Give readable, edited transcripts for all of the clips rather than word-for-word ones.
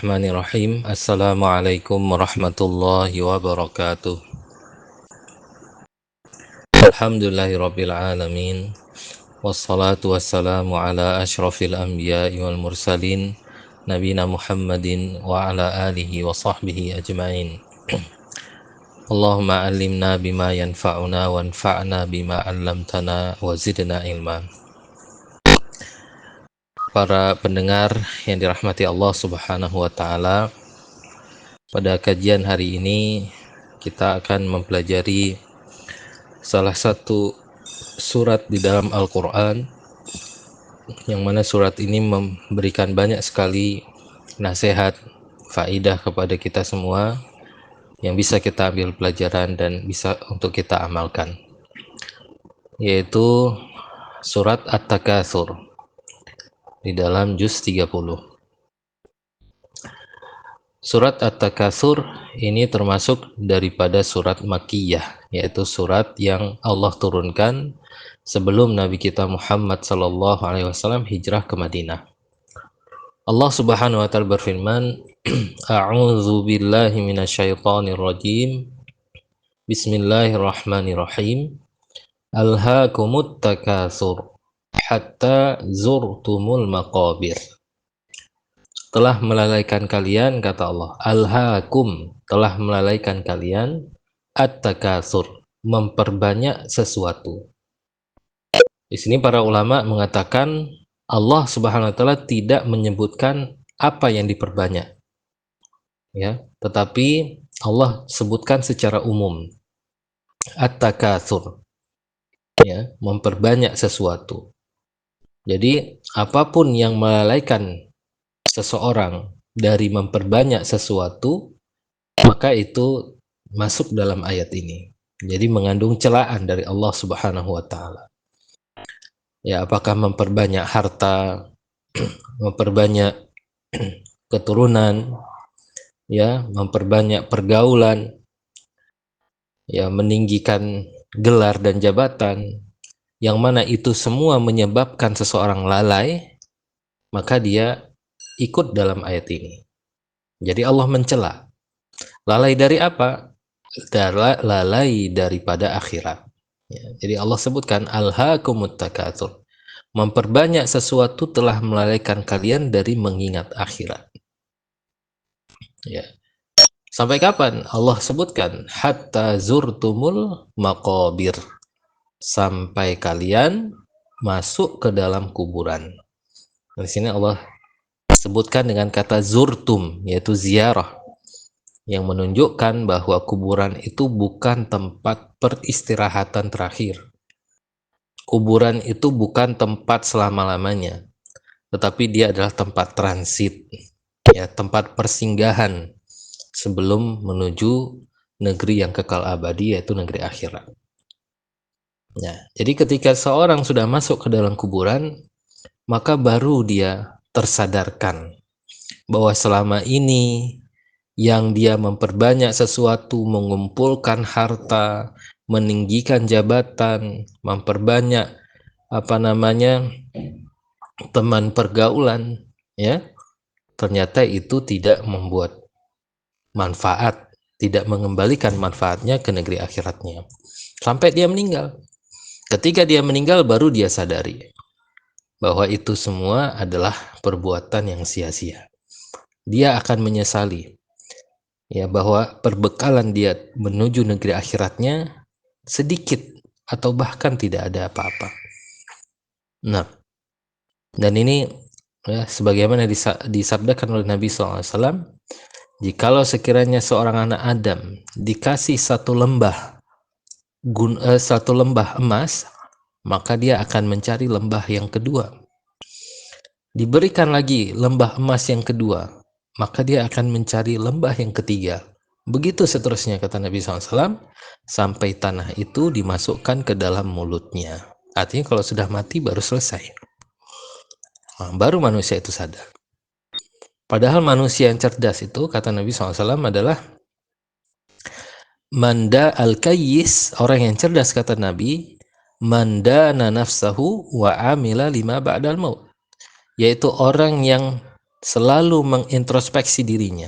Bismillahirrahmanirrahim. Assalamualaikum warahmatullahi wabarakatuh. Alhamdulillahirabbil alamin. Wassalatu wassalamu ala asyrafil anbiya'i wal mursalin nabiyina Muhammadin wa ala alihi wa sahbihi ajmain. Allahumma allimna bima yanfa'una wanfa'na bima 'allamtana wa zidna ilma. Para pendengar yang dirahmati Allah Subhanahu wa taala, pada kajian hari ini kita akan mempelajari salah satu surat di dalam Al-Quran, yang mana surat ini memberikan banyak sekali nasihat, faidah kepada kita semua yang bisa kita ambil pelajaran dan bisa untuk kita amalkan, yaitu surat At-Takatsur di dalam juz 30. Surat At-Takatsur ini termasuk daripada surat Makkiyah, yaitu surat yang Allah turunkan sebelum Nabi kita Muhammad SAW hijrah ke Madinah. Allah Subhanahu wa taala berfirman, A'udzu billahi minasyaitonir rajim. Bismillahirrahmanirrahim. Alhaakumut takatsur hatta zurtumul maqabir. Telah melalaikan kalian, kata Allah, alhaakum, telah melalaikan kalian, at-takatsur, memperbanyak sesuatu. Di sini para ulama mengatakan Allah Subhanahu wa taala tidak menyebutkan apa yang diperbanyak, ya, tetapi Allah sebutkan secara umum at-takatsur, ya, memperbanyak sesuatu. Jadi apapun yang melalaikan seseorang dari memperbanyak sesuatu, maka itu masuk dalam ayat ini. Jadi mengandung celaan dari Allah Subhanahu wa taala. Ya, apakah memperbanyak harta, memperbanyak keturunan, ya, memperbanyak pergaulan, ya, meninggikan gelar dan jabatan, yang mana itu semua menyebabkan seseorang lalai, maka dia ikut dalam ayat ini. Jadi Allah mencela. Lalai dari apa? Lalai daripada akhirat. Ya, jadi Allah sebutkan alhaakumut takatsur. Memperbanyak sesuatu telah melalaikan kalian dari mengingat akhirat. Ya. Sampai kapan? Allah sebutkan hatta zurtumul maqabir. Sampai kalian masuk ke dalam kuburan. Di sini Allah sebutkan dengan kata zurtum, yaitu ziarah, yang menunjukkan bahwa kuburan itu bukan tempat peristirahatan terakhir. Kuburan itu bukan tempat selama-lamanya, tetapi dia adalah tempat transit, ya, tempat persinggahan sebelum menuju negeri yang kekal abadi, yaitu negeri akhirat. Ya, jadi ketika seorang sudah masuk ke dalam kuburan, maka baru dia tersadarkan bahwa selama ini yang dia memperbanyak sesuatu, mengumpulkan harta, meninggikan jabatan, memperbanyak teman pergaulan, ya, ternyata itu tidak membuat manfaat, tidak mengembalikan manfaatnya ke negeri akhiratnya sampai dia meninggal. Ketika dia meninggal baru dia sadari bahwa itu semua adalah perbuatan yang sia-sia. Dia akan menyesali, ya, bahwa perbekalan dia menuju negeri akhiratnya sedikit atau bahkan tidak ada apa-apa. Nah, dan ini, ya, sebagaimana disabdakan oleh Nabi SAW, jikalau sekiranya seorang anak Adam dikasih satu lembah emas, maka dia akan mencari lembah yang kedua. Diberikan lagi lembah emas yang kedua, maka dia akan mencari lembah yang ketiga. Begitu seterusnya, kata Nabi SAW, sampai tanah itu dimasukkan ke dalam mulutnya. Artinya kalau sudah mati baru selesai. Nah, baru manusia itu sadar. Padahal manusia yang cerdas itu, kata Nabi SAW, adalah manda al-kayyis, orang yang cerdas, kata Nabi, mandana nafsahu wa amila lima ba'dal maut, yaitu orang yang selalu mengintrospeksi dirinya.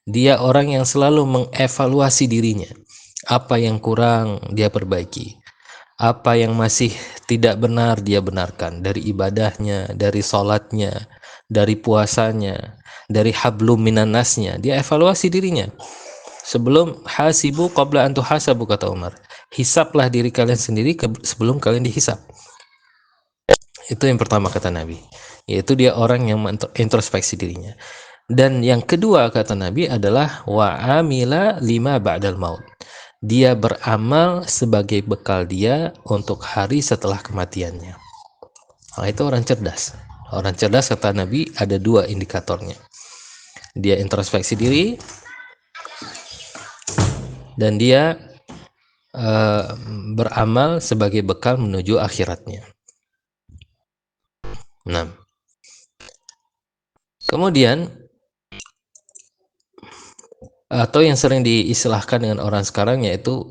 Dia orang yang selalu mengevaluasi dirinya. Apa yang kurang dia perbaiki. Apa yang masih tidak benar dia benarkan. Dari ibadahnya, dari sholatnya, dari puasanya, dari hablum minannasnya. Dia evaluasi dirinya. Sebelum hasibu qabla an tuhasabu, kata Umar. Hisaplah diri kalian sendiri sebelum kalian dihisap. Itu yang pertama kata Nabi. Yaitu dia orang yang introspeksi dirinya. Dan yang kedua kata Nabi adalah wa amila lima ba'dal maut. Dia beramal sebagai bekal dia untuk hari setelah kematiannya. Nah, itu orang cerdas. Orang cerdas kata Nabi ada dua indikatornya. Dia introspeksi diri dan dia beramal sebagai bekal menuju akhiratnya. Nah, kemudian atau yang sering diistilahkan dengan orang sekarang yaitu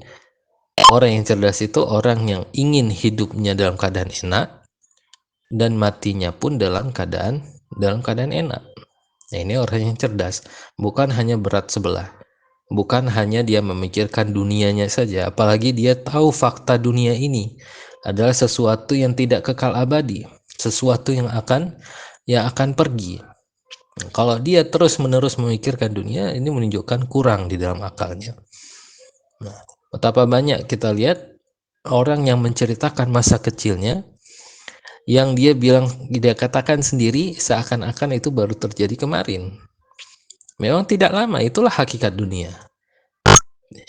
orang yang cerdas itu orang yang ingin hidupnya dalam keadaan enak dan matinya pun dalam keadaan enak. Nah, ini orang yang cerdas, bukan hanya berat sebelah, bukan hanya dia memikirkan dunianya saja, apalagi dia tahu fakta dunia ini adalah sesuatu yang tidak kekal abadi, sesuatu yang akan pergi. Kalau dia terus-menerus memikirkan dunia, ini menunjukkan kurang di dalam akalnya. Nah, betapa banyak kita lihat orang yang menceritakan masa kecilnya, yang dia katakan sendiri seakan-akan itu baru terjadi kemarin. Memang tidak lama, itulah hakikat dunia.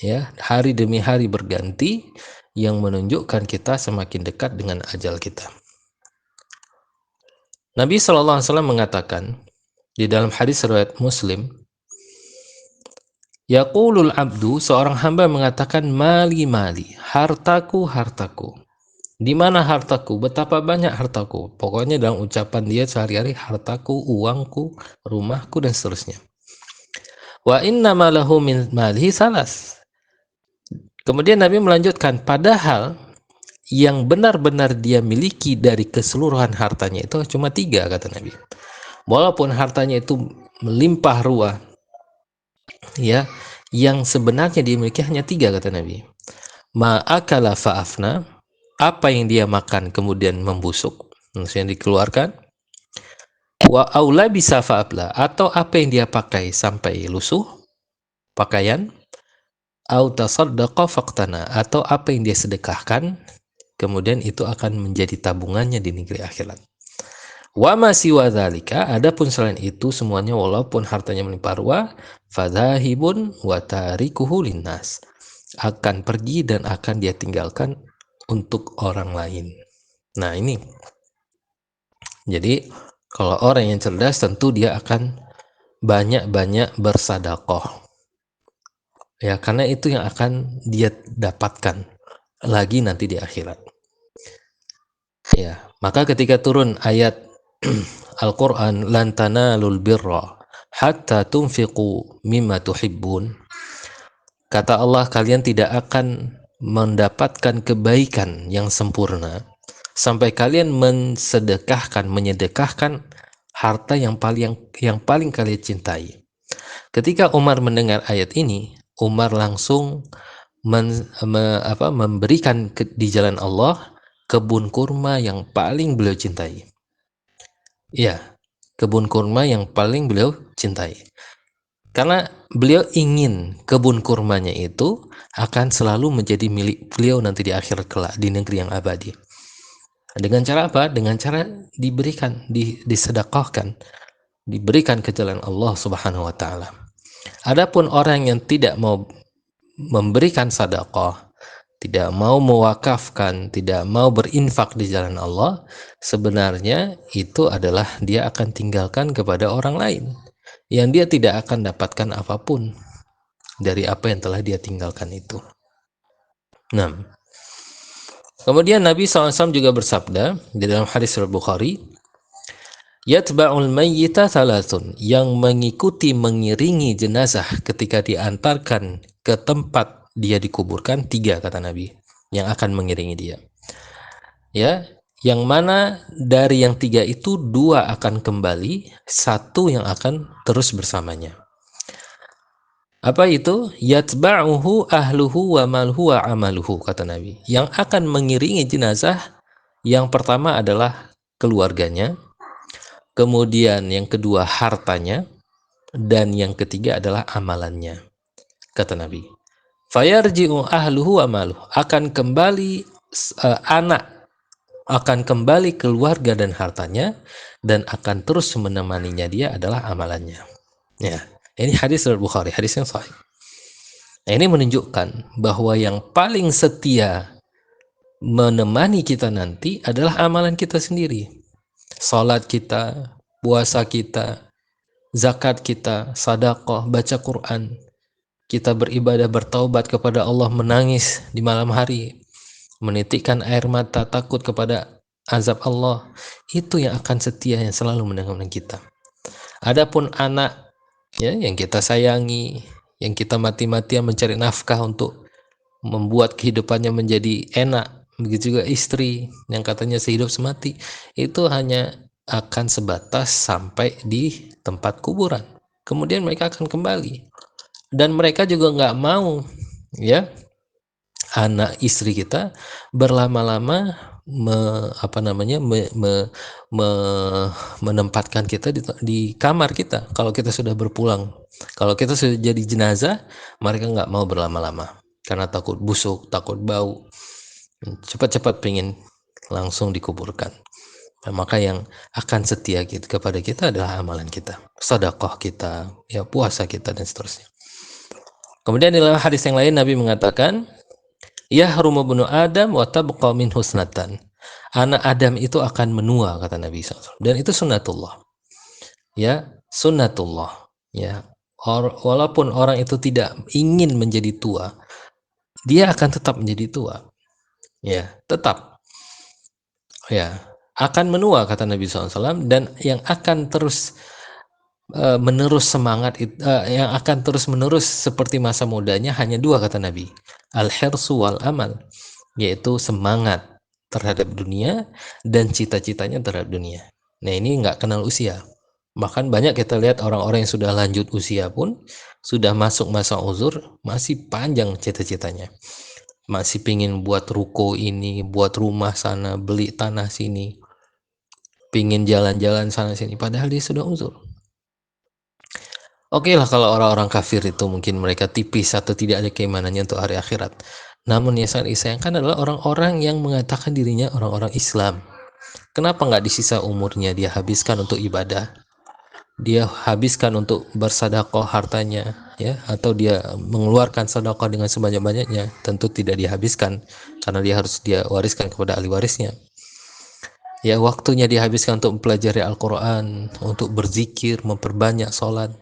Ya, hari demi hari berganti, yang menunjukkan kita semakin dekat dengan ajal kita. Nabi SAW mengatakan di dalam hadis riwayat Muslim, yaqulul abdu, seorang hamba mengatakan, mali mali, hartaku hartaku. Di mana hartaku? Betapa banyak hartaku. Pokoknya dalam ucapan dia sehari-hari, hartaku, uangku, rumahku, dan seterusnya. Wa inna malahu min malihi salas. Kemudian Nabi melanjutkan, padahal yang benar-benar dia miliki dari keseluruhan hartanya itu cuma 3, kata Nabi. Walaupun hartanya itu melimpah ruah, ya, yang sebenarnya dia miliki hanya 3, kata Nabi. Ma'akala fa'afna, apa yang dia makan kemudian membusuk, maksudnya dikeluarkan. Wa aula bisa fa'abla, atau apa yang dia pakai sampai lusuh pakaian. Au tasaddaqa faqtana, atau apa yang dia sedekahkan kemudian itu akan menjadi tabungannya di negeri akhirat. Wa ma siwa dzalika, adapun selain itu semuanya walaupun hartanya melimpah ruah, fadzahibun wa tarikuhu linnas, akan pergi dan akan dia tinggalkan untuk orang lain. Nah, ini. Jadi, kalau orang yang cerdas tentu dia akan banyak-banyak bersedekah. Ya, karena itu yang akan dia dapatkan lagi nanti di akhirat. Ya, maka ketika turun ayat Al-Quran, lan tanalul birra hatta tunfiqu mimma tuhibbun, kata Allah, kalian tidak akan mendapatkan kebaikan yang sempurna sampai kalian menyedekahkan harta yang paling kalian cintai. Ketika Umar mendengar ayat ini, Umar langsung memberikan di jalan Allah kebun kurma yang paling beliau cintai. Ya, kebun kurma yang paling beliau cintai. Karena beliau ingin kebun kurmanya itu akan selalu menjadi milik beliau nanti di akhirat kelak, di negeri yang abadi. Dengan cara apa? Dengan cara diberikan, disedekahkan, diberikan ke jalan Allah Subhanahu wa taala. Adapun orang yang tidak mau memberikan sedekah, tidak mau mewakafkan, tidak mau berinfak di jalan Allah, sebenarnya itu adalah dia akan tinggalkan kepada orang lain, yang dia tidak akan dapatkan apapun dari apa yang telah dia tinggalkan itu. Nah, kemudian Nabi SAW juga bersabda di dalam hadis Al-Bukhari, yatba'ul mayyita thalathun, yang mengiringi jenazah ketika diantarkan ke tempat dia dikuburkan, 3, kata Nabi, yang akan mengiringi dia. Ya, Yang mana dari yang 3 itu 2 akan kembali, 1 yang akan terus bersamanya. Apa itu? Yatba'uhu ahluhu wa malhu wa amaluhu, kata Nabi. Yang akan mengiringi jenazah yang pertama adalah keluarganya, kemudian yang kedua hartanya, dan yang ketiga adalah amalannya, kata Nabi. Fayarji'u ahluhu wa maluhu, akan kembali anak, akan kembali keluarga dan hartanya, dan akan terus menemaninya dia adalah amalannya. Ya, ini hadis dari Bukhari, hadis yang sahih. Nah, ini menunjukkan bahwa yang paling setia menemani kita nanti adalah amalan kita sendiri. Salat kita, puasa kita, zakat kita, sedekah, baca Quran, kita beribadah, bertaubat kepada Allah, menangis di malam hari, menitikkan air mata takut kepada azab Allah, itu yang akan setia, yang selalu menemani kita. Adapun anak, ya, yang kita sayangi, yang kita mati-matian mencari nafkah untuk membuat kehidupannya menjadi enak, begitu juga istri yang katanya sehidup semati, itu hanya akan sebatas sampai di tempat kuburan. Kemudian mereka akan kembali, dan mereka juga nggak mau, ya, anak istri kita berlama-lama menempatkan kita di kamar kita kalau kita sudah berpulang. Kalau kita sudah jadi jenazah, mereka nggak mau berlama-lama karena takut busuk, takut bau, cepat-cepat pengen langsung dikuburkan. Nah, maka yang akan setia kepada kita adalah amalan kita, sedekah kita, ya, puasa kita, dan seterusnya. Kemudian dalam hadis yang lain Nabi mengatakan, yahrumu ibnu Adam wa tabqa min husnatan. Anak Adam itu akan menua, kata Nabi SAW. Dan itu sunnatullah. Ya, sunnatullah. Ya, walaupun orang itu tidak ingin menjadi tua, dia akan tetap menjadi tua. Ya, tetap. Ya, akan menua, kata Nabi SAW. Dan yang akan terus menerus semangat, yang akan terus menerus seperti masa mudanya hanya 2, kata Nabi, al-hirsu wal amal, yaitu semangat terhadap dunia dan cita-citanya terhadap dunia. Nah, ini nggak kenal usia. Bahkan banyak kita lihat orang-orang yang sudah lanjut usia pun, sudah masuk masa uzur, masih panjang cita-citanya, masih pingin buat ruko ini, buat rumah sana, beli tanah sini, pingin jalan-jalan sana sini, padahal dia sudah uzur. Oke lah kalau orang-orang kafir itu mungkin mereka tipis atau tidak ada keimanannya untuk hari akhirat. Namun yang sangat disayangkan adalah orang-orang yang mengatakan dirinya orang-orang Islam. Kenapa nggak di sisa umurnya dia habiskan untuk ibadah? Dia habiskan untuk bersedekah hartanya, ya, atau dia mengeluarkan sedekah dengan sebanyak-banyaknya. Tentu tidak dihabiskan karena dia wariskan kepada ahli warisnya. Ya, waktunya dihabiskan untuk mempelajari Al-Quran, untuk berzikir, memperbanyak sholat.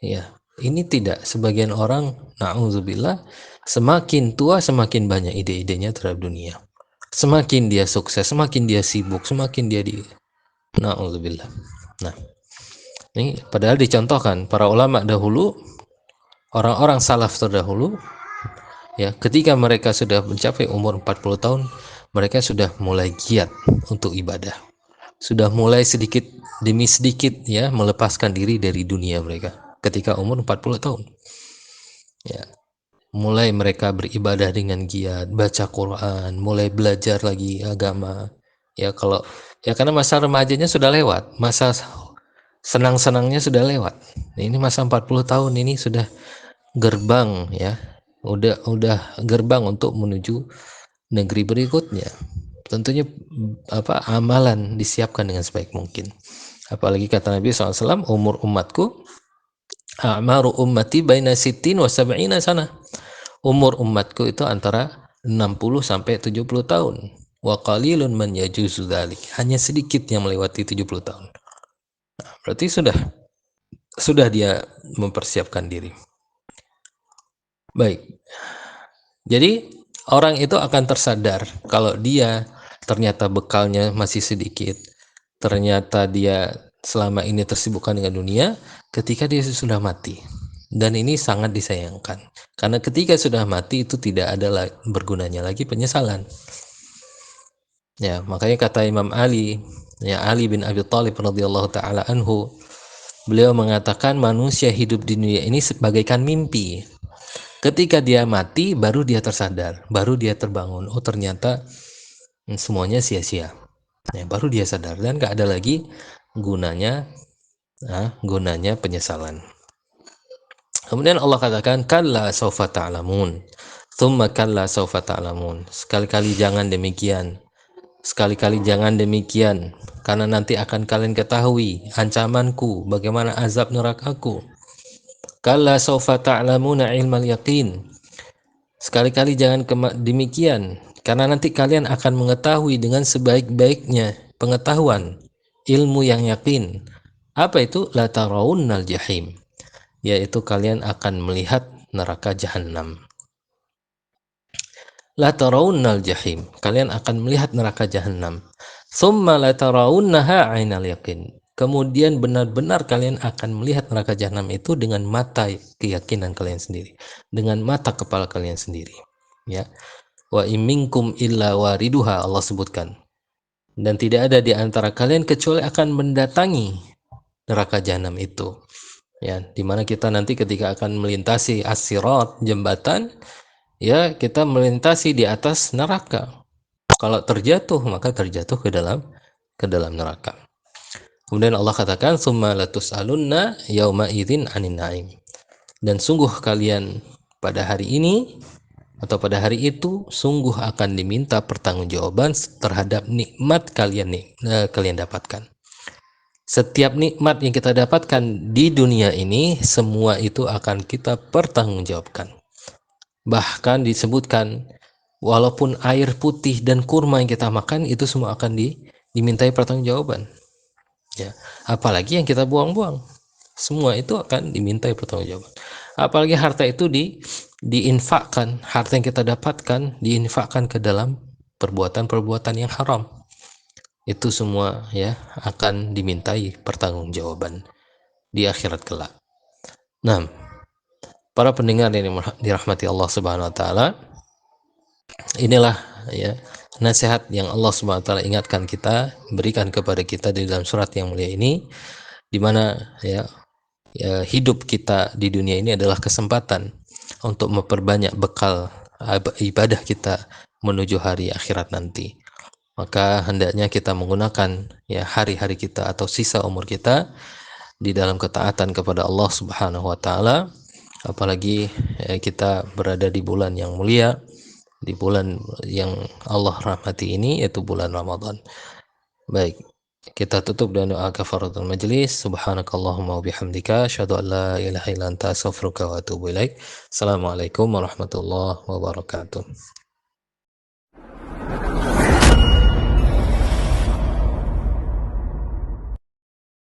Ya, ini tidak. Sebagian orang, na'udzubillah, semakin tua semakin banyak ide-idenya terhadap dunia. Semakin dia sukses, semakin dia sibuk, semakin dia na'udzubillah. Nah, ini padahal dicontohkan para ulama dahulu, orang-orang salaf terdahulu, ya, ketika mereka sudah mencapai umur 40 tahun, mereka sudah mulai giat untuk ibadah. Sudah mulai sedikit demi sedikit, ya, melepaskan diri dari dunia mereka ketika umur 40 tahun. Ya, mulai mereka beribadah dengan giat, baca Quran, mulai belajar lagi agama. Ya, karena masa remajanya sudah lewat, masa senang-senangnya sudah lewat. Ini masa 40 tahun ini sudah gerbang, ya. Udah gerbang untuk menuju negeri berikutnya. Tentunya amalan disiapkan dengan sebaik mungkin. Apalagi kata Nabi SAW, umur umatku, a'maru ummati baina sittin wa sab'ina sana. Umur umatku itu antara 60 sampai 70 tahun. Wa qalilun man yajuzu dzalik. Hanya sedikit yang melewati 70 tahun. Nah, berarti sudah dia mempersiapkan diri. Baik. Jadi orang itu akan tersadar kalau dia ternyata bekalnya masih sedikit, ternyata dia selama ini tersibukkan dengan dunia ketika dia sudah mati. Dan ini sangat disayangkan, karena ketika sudah mati itu tidak ada bergunanya lagi penyesalan. Ya, makanya kata Imam Ali, ya Ali bin Abi Thalib radhiyallahu taala anhu, beliau mengatakan manusia hidup di dunia ini sebagaikan mimpi. Ketika dia mati, baru dia tersadar, baru dia terbangun. Oh ternyata semuanya sia-sia. Ya, baru dia sadar dan gak ada lagi gunanya, gunanya penyesalan. Kemudian Allah katakan, kalla saufa ta'lamun, thumma kalla saufa ta'lamun. Sekali-kali jangan demikian. Sekali-kali jangan demikian, karena nanti akan kalian ketahui ancamanku, bagaimana azab nerakaku. Kalla saufa ta'lamuna ilmal yaqin. Sekali-kali jangan demikian, karena nanti kalian akan mengetahui dengan sebaik-baiknya pengetahuan, ilmu yang yakin. Apa itu? La tarawunnal jahim, yaitu kalian akan melihat neraka jahanam. La tarawunnal jahim, kalian akan melihat neraka jahanam. Tsumma la tarawunnaha 'ainal yaqin. Kemudian benar-benar kalian akan melihat neraka jahanam itu dengan mata keyakinan kalian sendiri, dengan mata kepala kalian sendiri. Ya. Wa iminkum illa wariduha, Allah sebutkan. Dan tidak ada di antara kalian kecuali akan mendatangi neraka jahanam itu. Ya, dimana kita nanti ketika akan melintasi as-sirat, jembatan, ya kita melintasi di atas neraka. Kalau terjatuh, maka terjatuh ke dalam neraka. Kemudian Allah katakan, summa latus'alunna yauma idzin 'anin na'im. Dan sungguh kalian pada hari ini atau pada hari itu sungguh akan diminta pertanggungjawaban terhadap nikmat kalian dapatkan. Setiap nikmat yang kita dapatkan di dunia ini, semua itu akan kita pertanggungjawabkan. Bahkan disebutkan, walaupun air putih dan kurma yang kita makan, itu semua akan dimintai pertanggungjawaban. Ya, apalagi yang kita buang-buang, semua itu akan dimintai pertanggungjawaban. Apalagi harta itu diinfakkan, harta yang kita dapatkan diinfakkan ke dalam perbuatan-perbuatan yang haram. Itu semua ya akan dimintai pertanggungjawaban di akhirat kelak. Nah, para pendengar yang dirahmati Allah Subhanahu wa taala, inilah ya nasihat yang Allah Subhanahu wa taala ingatkan kita, berikan kepada kita di dalam surat yang mulia ini, di mana ya hidup kita di dunia ini adalah kesempatan untuk memperbanyak bekal ibadah kita menuju hari akhirat nanti. Maka hendaknya kita menggunakan ya hari-hari kita atau sisa umur kita di dalam ketaatan kepada Allah Subhanahu wa taala, apalagi kita berada di bulan yang mulia, di bulan yang Allah rahmati ini, yaitu bulan Ramadan. Baik, kita tutup dengan doa kafaratul majlis. Subhanakallahumma wa bihamdika asyhadu an la ilaha illa anta astaghfiruka wa atubu ilaik. Assalamualaikum warahmatullahi wabarakatuh.